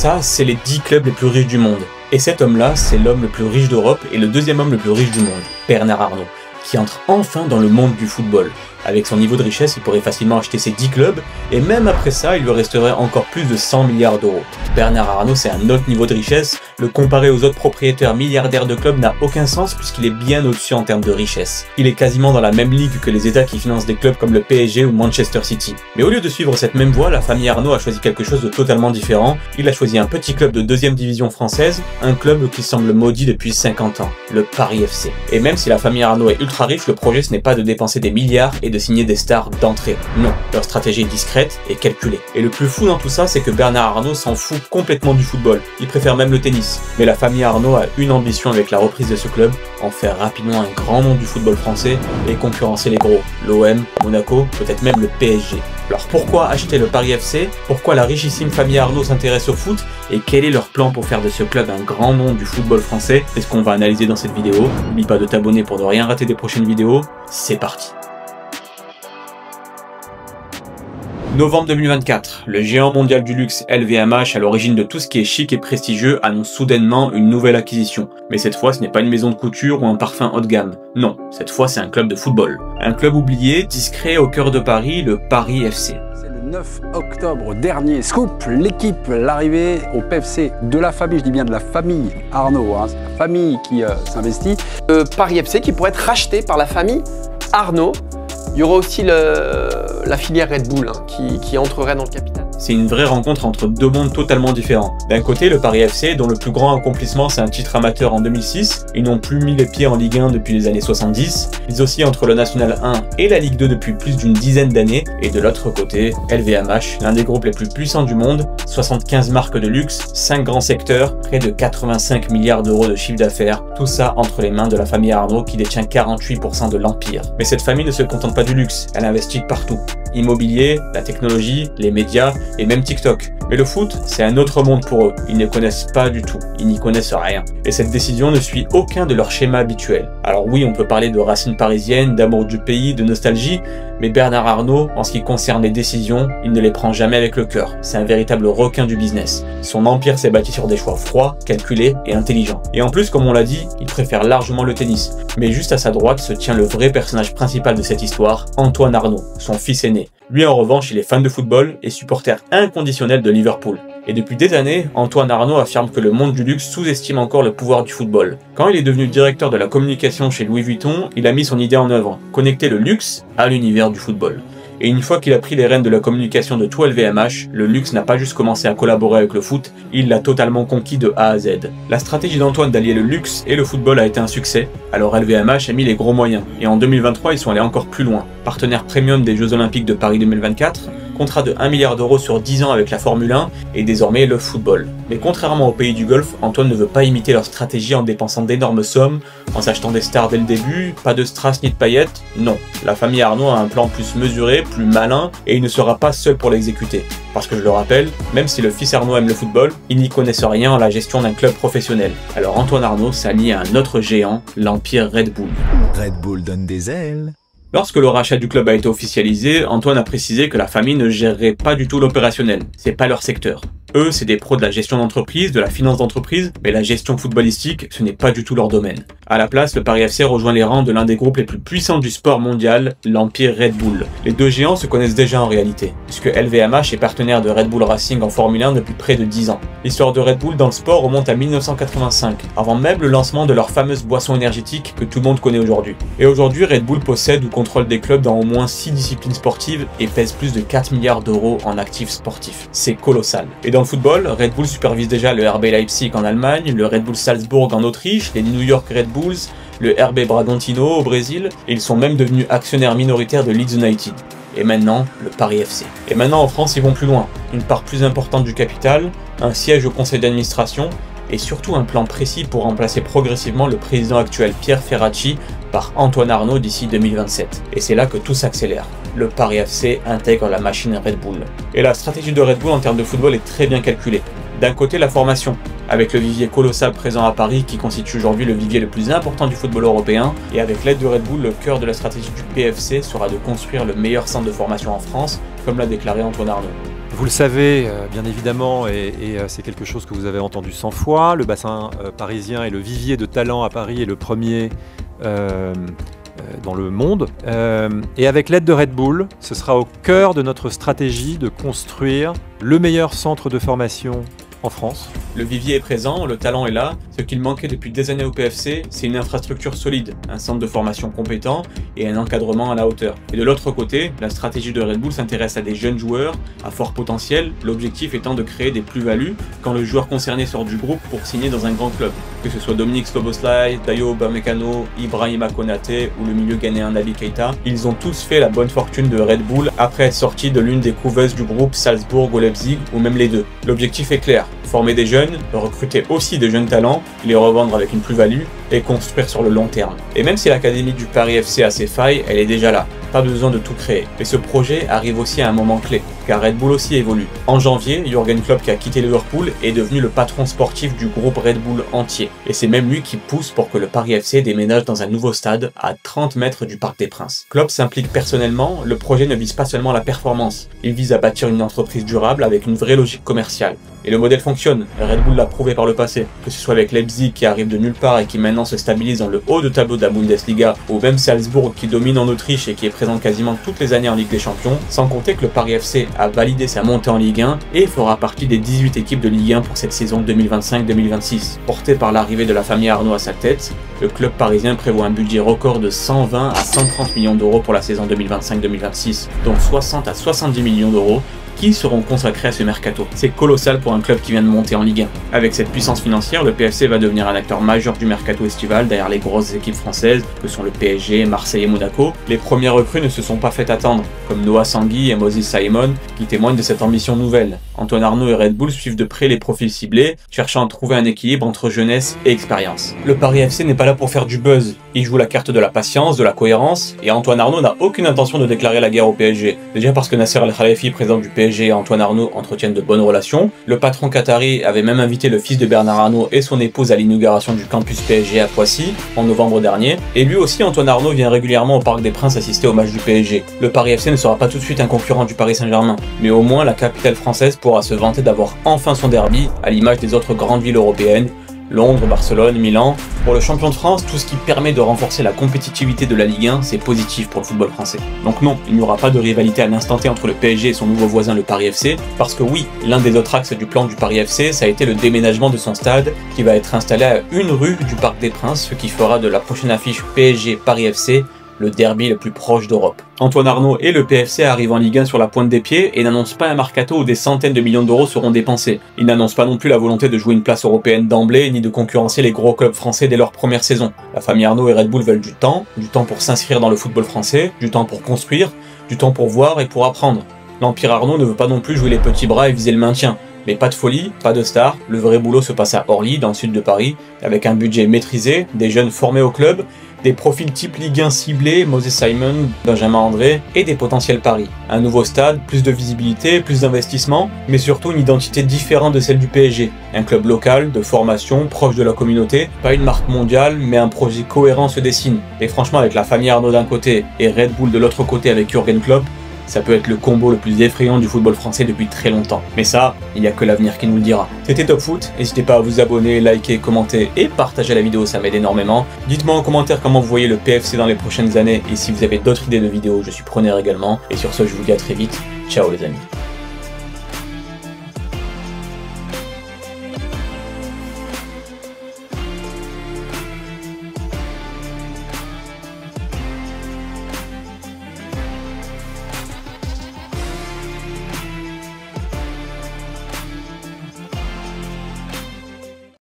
Ça, c'est les 10 clubs les plus riches du monde. Et cet homme-là, c'est l'homme le plus riche d'Europe et le deuxième homme le plus riche du monde, Bernard Arnault, qui entre enfin dans le monde du football. Avec son niveau de richesse, il pourrait facilement acheter ses 10 clubs, et même après ça, il lui resterait encore plus de 100 milliards d'euros. Bernard Arnault, c'est un autre niveau de richesse, le comparer aux autres propriétaires milliardaires de clubs n'a aucun sens puisqu'il est bien au-dessus en termes de richesse. Il est quasiment dans la même ligue que les États qui financent des clubs comme le PSG ou Manchester City. Mais au lieu de suivre cette même voie, la famille Arnault a choisi quelque chose de totalement différent. Il a choisi un petit club de 2e division française, un club qui semble maudit depuis 50 ans, le Paris FC. Et même si la famille Arnault est ultra riche, le projet ce n'est pas de dépenser des milliards et de signer des stars d'entrée. Non, leur stratégie est discrète et calculée. Et le plus fou dans tout ça, c'est que Bernard Arnault s'en fout complètement du football. Il préfère même le tennis. Mais la famille Arnault a une ambition avec la reprise de ce club, en faire rapidement un grand nom du football français et concurrencer les gros, l'OM, Monaco, peut-être même le PSG. Alors pourquoi acheter le Paris FC? Pourquoi la richissime famille Arnault s'intéresse au foot? Et quel est leur plan pour faire de ce club un grand nom du football français? C'est ce qu'on va analyser dans cette vidéo. N'oublie pas de t'abonner pour ne rien rater des prochaines vidéos. C'est parti! Novembre 2024, le géant mondial du luxe LVMH, à l'origine de tout ce qui est chic et prestigieux, annonce soudainement une nouvelle acquisition. Mais cette fois, ce n'est pas une maison de couture ou un parfum haut de gamme. Non, cette fois c'est un club de football. Un club oublié, discret au cœur de Paris, le Paris FC. C'est le 9 octobre dernier, scoop, l'équipe, l'arrivée au PFC de la famille, je dis bien de la famille Arnault, hein, c'est la famille qui s'investit. Le Paris FC qui pourrait être racheté par la famille Arnault. Il y aura aussi la filière Red Bull qui entrerait dans le capital. C'est une vraie rencontre entre deux mondes totalement différents. D'un côté, le Paris FC, dont le plus grand accomplissement c'est un titre amateur en 2006, ils n'ont plus mis les pieds en Ligue 1 depuis les années 70, ils oscillent entre le National 1 et la Ligue 2 depuis plus d'une dizaine d'années, et de l'autre côté, LVMH, l'un des groupes les plus puissants du monde, 75 marques de luxe, 5 grands secteurs, près de 85 milliards d'euros de chiffre d'affaires, tout ça entre les mains de la famille Arnault qui détient 48% de l'empire. Mais cette famille ne se contente pas du luxe, elle investit partout. Immobilier, la technologie, les médias et même TikTok. Mais le foot, c'est un autre monde pour eux. Ils ne connaissent pas du tout. Ils n'y connaissent rien. Et cette décision ne suit aucun de leurs schémas habituels. Alors oui, on peut parler de racines parisiennes, d'amour du pays, de nostalgie, mais Bernard Arnault, en ce qui concerne les décisions, il ne les prend jamais avec le cœur. C'est un véritable requin du business. Son empire s'est bâti sur des choix froids, calculés et intelligents. Et en plus, comme on l'a dit, il préfère largement le tennis. Mais juste à sa droite se tient le vrai personnage principal de cette histoire, Antoine Arnault, son fils aîné. Lui en revanche, il est fan de football et supporter inconditionnel de Liverpool. Et depuis des années, Antoine Arnault affirme que le monde du luxe sous-estime encore le pouvoir du football. Quand il est devenu directeur de la communication chez Louis Vuitton, il a mis son idée en œuvre, connecter le luxe à l'univers du football. Et une fois qu'il a pris les rênes de la communication de tout LVMH, le luxe n'a pas juste commencé à collaborer avec le foot, il l'a totalement conquis de A à Z. La stratégie d'Antoine d'allier le luxe et le football a été un succès, alors LVMH a mis les gros moyens, et en 2023 ils sont allés encore plus loin. Partenaire premium des Jeux Olympiques de Paris 2024, contrat de 1 milliard d'euros sur 10 ans avec la Formule 1 et désormais le football. Mais contrairement aux pays du Golfe, Antoine ne veut pas imiter leur stratégie en dépensant d'énormes sommes, en s'achetant des stars dès le début, pas de strass ni de paillettes, non. La famille Arnault a un plan plus mesuré, plus malin, et il ne sera pas seul pour l'exécuter. Parce que je le rappelle, même si le fils Arnault aime le football, ils n'y connaissent rien à la gestion d'un club professionnel. Alors Antoine Arnault s'allie à un autre géant, l'empire Red Bull. Red Bull donne des ailes. Lorsque le rachat du club a été officialisé, Antoine a précisé que la famille ne gérerait pas du tout l'opérationnel, c'est pas leur secteur. Eux, c'est des pros de la gestion d'entreprise, de la finance d'entreprise, mais la gestion footballistique, ce n'est pas du tout leur domaine. À la place, le Paris FC rejoint les rangs de l'un des groupes les plus puissants du sport mondial, l'empire Red Bull. Les deux géants se connaissent déjà en réalité, puisque LVMH est partenaire de Red Bull Racing en Formule 1 depuis près de 10 ans. L'histoire de Red Bull dans le sport remonte à 1985, avant même le lancement de leur fameuse boisson énergétique que tout le monde connaît aujourd'hui. Et aujourd'hui, Red Bull possède ou contrôle des clubs dans au moins 6 disciplines sportives et pèse plus de 4 milliards d'euros en actifs sportifs. C'est colossal. Et dans le football, Red Bull supervise déjà le RB Leipzig en Allemagne, le Red Bull Salzbourg en Autriche, les New York Red Bulls, le RB Bragantino au Brésil, et ils sont même devenus actionnaires minoritaires de Leeds United. Et maintenant, le Paris FC. Et maintenant en France, ils vont plus loin. Une part plus importante du capital, un siège au conseil d'administration, et surtout un plan précis pour remplacer progressivement le président actuel Pierre Ferracci par Antoine Arnault d'ici 2027. Et c'est là que tout s'accélère. Le Paris FC intègre la machine Red Bull. Et la stratégie de Red Bull en termes de football est très bien calculée. D'un côté, la formation, avec le vivier colossal présent à Paris qui constitue aujourd'hui le vivier le plus important du football européen, et avec l'aide de Red Bull, le cœur de la stratégie du PFC sera de construire le meilleur centre de formation en France, comme l'a déclaré Antoine Arnault. Vous le savez bien évidemment, et c'est quelque chose que vous avez entendu 100 fois, le bassin parisien et le vivier de talent à Paris est le premier dans le monde. Et avec l'aide de Red Bull, ce sera au cœur de notre stratégie de construire le meilleur centre de formation en France. Le vivier est présent, le talent est là. Ce qu'il manquait depuis des années au PFC, c'est une infrastructure solide, un centre de formation compétent et un encadrement à la hauteur. Et de l'autre côté, la stratégie de Red Bull s'intéresse à des jeunes joueurs à fort potentiel, l'objectif étant de créer des plus-values quand le joueur concerné sort du groupe pour signer dans un grand club. Que ce soit Dominique Szoboszlai, Dayo Upamecano, Ibrahima Konaté ou le milieu ghanéen Naby Keita, ils ont tous fait la bonne fortune de Red Bull après être sortis de l'une des couveuses du groupe Salzbourg ou Leipzig ou même les deux. L'objectif est clair. Former des jeunes, recruter aussi des jeunes talents, les revendre avec une plus-value et construire sur le long terme. Et même si l'académie du Paris FC a ses failles, elle est déjà là. Pas besoin de tout créer. Mais ce projet arrive aussi à un moment clé, car Red Bull aussi évolue. En janvier, Jürgen Klopp, qui a quitté Liverpool, est devenu le patron sportif du groupe Red Bull entier. Et c'est même lui qui pousse pour que le Paris FC déménage dans un nouveau stade à 30 mètres du Parc des Princes. Klopp s'implique personnellement, le projet ne vise pas seulement la performance, il vise à bâtir une entreprise durable avec une vraie logique commerciale. Et le modèle fonctionne, Red Bull l'a prouvé par le passé, que ce soit avec Leipzig qui arrive de nulle part et qui maintenant se stabilise dans le haut de tableau de la Bundesliga, ou même Salzbourg qui domine en Autriche et qui est présent quasiment toutes les années en Ligue des Champions, sans compter que le Paris FC a validé sa montée en Ligue 1 et fera partie des 18 équipes de Ligue 1 pour cette saison 2025-2026. Porté par l'arrivée de la famille Arnaud à sa tête, le club parisien prévoit un budget record de 120 à 130 millions d'euros pour la saison 2025-2026, dont 60 à 70 millions d'euros qui seront consacrés à ce mercato. C'est colossal pour un club qui vient de monter en Ligue 1. Avec cette puissance financière, le PFC va devenir un acteur majeur du mercato estival derrière les grosses équipes françaises que sont le PSG, Marseille et Monaco. Les premières recrues ne se sont pas fait attendre, comme Noah Sangui et Moses Simon, qui témoignent de cette ambition nouvelle. Antoine Arnaud et Red Bull suivent de près les profils ciblés, cherchant à trouver un équilibre entre jeunesse et expérience. Le Paris FC n'est pas là pour faire du buzz, il joue la carte de la patience, de la cohérence, et Antoine Arnaud n'a aucune intention de déclarer la guerre au PSG. Déjà parce que Nasser Al-Khelaifi, président du PSG, et Antoine Arnaud entretiennent de bonnes relations. Le patron qatari avait même invité le fils de Bernard Arnault et son épouse à l'inauguration du campus PSG à Poissy en novembre dernier. Et lui aussi, Antoine Arnaud, vient régulièrement au Parc des Princes assister au match du PSG. Le Paris FC ne sera pas tout de suite un concurrent du Paris Saint-Germain, mais au moins la capitale française pourra se vanter d'avoir enfin son derby, à l'image des autres grandes villes européennes, Londres, Barcelone, Milan. Pour le champion de France, tout ce qui permet de renforcer la compétitivité de la Ligue 1, c'est positif pour le football français. Donc non, il n'y aura pas de rivalité à l'instant T entre le PSG et son nouveau voisin le Paris FC, parce que oui, l'un des autres axes du plan du Paris FC, ça a été le déménagement de son stade, qui va être installé à une rue du Parc des Princes, ce qui fera de la prochaine affiche PSG-Paris FC le derby le plus proche d'Europe. Antoine Arnaud et le PFC arrivent en Ligue 1 sur la pointe des pieds et n'annoncent pas un mercato où des centaines de millions d'euros seront dépensés. Ils n'annoncent pas non plus la volonté de jouer une place européenne d'emblée ni de concurrencer les gros clubs français dès leur première saison. La famille Arnaud et Red Bull veulent du temps pour s'inscrire dans le football français, du temps pour construire, du temps pour voir et pour apprendre. L'Empire Arnaud ne veut pas non plus jouer les petits bras et viser le maintien. Mais pas de folie, pas de star, le vrai boulot se passe à Orly, dans le sud de Paris, avec un budget maîtrisé, des jeunes formés au club, des profils type Ligue 1 ciblés, Moses Simon, Benjamin André, et des potentiels paris. Un nouveau stade, plus de visibilité, plus d'investissement, mais surtout une identité différente de celle du PSG. Un club local, de formation, proche de la communauté, pas une marque mondiale, mais un projet cohérent se dessine. Et franchement, avec la famille Arnaud d'un côté et Red Bull de l'autre côté avec Jürgen Klopp, ça peut être le combo le plus effrayant du football français depuis très longtemps. Mais ça, il n'y a que l'avenir qui nous le dira. C'était Top Foot, n'hésitez pas à vous abonner, liker, commenter et partager la vidéo, ça m'aide énormément. Dites-moi en commentaire comment vous voyez le PFC dans les prochaines années et si vous avez d'autres idées de vidéos, je suis preneur également. Et sur ce, je vous dis à très vite. Ciao les amis.